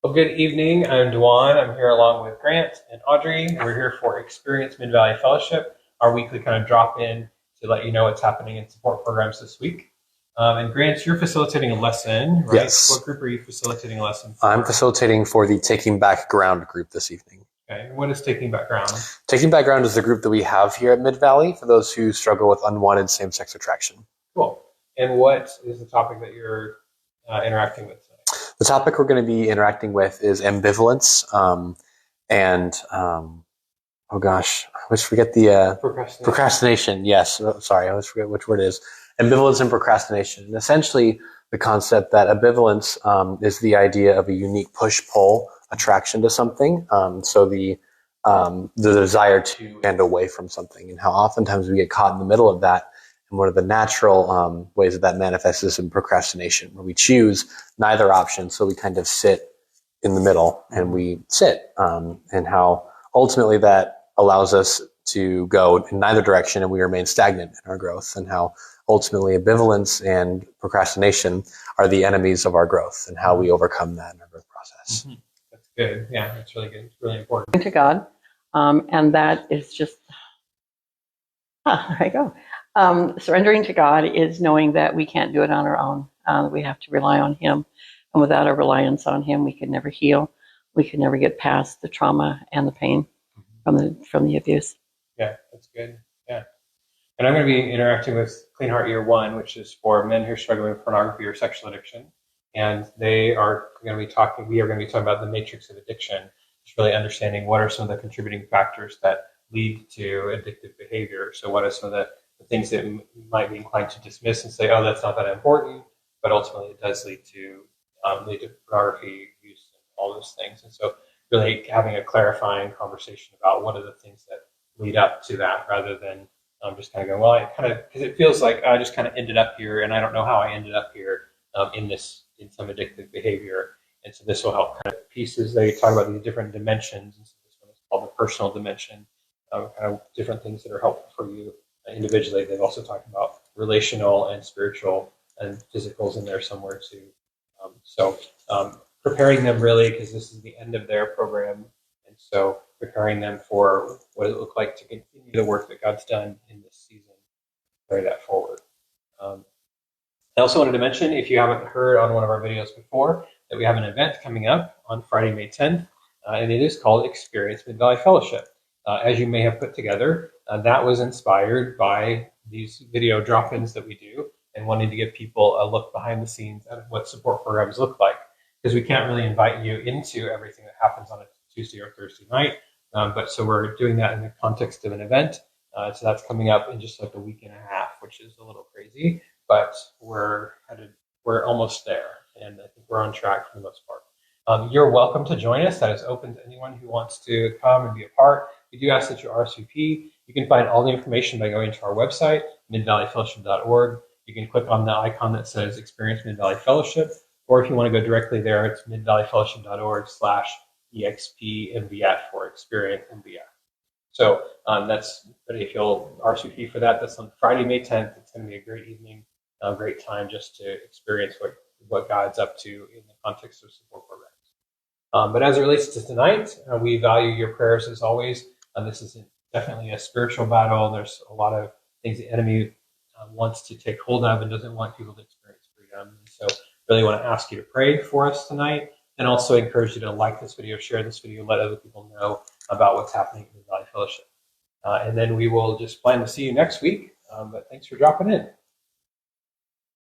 Well, good evening. I'm Dwan. I'm here along with Grant and Audrey. We're here for Experience Mid Valley Fellowship, our weekly kind of drop in to let you know what's happening in support programs this week. And Grant, you're facilitating a lesson, right? Yes. What group are you facilitating a lesson for? I'm facilitating for the Taking Back Ground group this evening. Okay. What is Taking Back Ground? Taking Back Ground is the group that we have here at Mid Valley for those who struggle with unwanted same-sex attraction. Cool. And what is the topic that you're interacting with tonight? The topic we're going to be interacting with is ambivalence oh gosh, I always forget the procrastination. Yes, sorry, I always forget which word it is. Ambivalence and procrastination. And essentially, the concept that ambivalence is the idea of a unique push-pull attraction to something. So the desire to and away from something, and how oftentimes we get caught in the middle of that. And one of the natural ways that manifests is in procrastination, where we choose neither option. So we kind of sit in the middle and we sit, and how ultimately that allows us to go in neither direction and we remain stagnant in our growth, and how ultimately ambivalence and procrastination are the enemies of our growth and how we overcome that in our growth process. Mm-hmm. That's good. Yeah, that's really good. It's really important. To God. And that is just, there you go. Surrendering to God is knowing that we can't do it on our own. We have to rely on Him. And without our reliance on Him, we could never heal. We could never get past the trauma and the pain from the abuse. Yeah, that's good. Yeah. And I'm going to be interacting with Clean Heart Year 1, which is for men who are struggling with pornography or sexual addiction. And we are going to be talking about the matrix of addiction, just really understanding what are some of the contributing factors that lead to addictive behavior. So what are some of the things that you might be inclined to dismiss and say, oh, that's not that important, but ultimately it does lead to pornography use and all those things. And so really having a clarifying conversation about what are the things that lead up to that, rather than just kind of going, well, because it feels like I just kind of ended up here and I don't know how I ended up here in some addictive behavior. And so this will help kind of pieces. They talk about these different dimensions. And so this one is called the personal dimension, kind of different things that are helpful for you individually. They've also talked about relational and spiritual and physicals in there somewhere too. Preparing them really, because this is the end of their program. And so preparing them for what does it look like to continue the work that God's done in this season, carry that forward. I also wanted to mention, if you haven't heard on one of our videos before, that we have an event coming up on Friday, May 10th, and it is called Experience Mid Valley Fellowship. As you may have put together, that was inspired by these video drop-ins that we do, and wanting to give people a look behind the scenes at what support programs look like. Because we can't really invite you into everything that happens on a Tuesday or Thursday night. But so we're doing that in the context of an event. So that's coming up in just like a week and a half, which is a little crazy, but we're almost there. And I think we're on track for the most part. You're welcome to join us. That is open to anyone who wants to come and be a part. We do ask that you RSVP. You can find all the information by going to our website, midvalleyfellowship.org. You can click on the icon that says Experience Mid Valley Fellowship. Or if you want to go directly there, it's midvalleyfellowship.org/EXPMVF for Experience MVF. So if you'll RSVP for that, that's on Friday, May 10th. It's going to be a great evening, a great time just to experience what God's up to in the context of support programs. But as it relates to tonight, we value your prayers as always. This is definitely a spiritual battle. There's a lot of things the enemy wants to take hold of and doesn't want people to experience freedom. And so really want to ask you to pray for us tonight, and also encourage you to like this video, share this video, let other people know about what's happening in the Valley Fellowship. And then we will just plan to see you next week. But thanks for dropping in.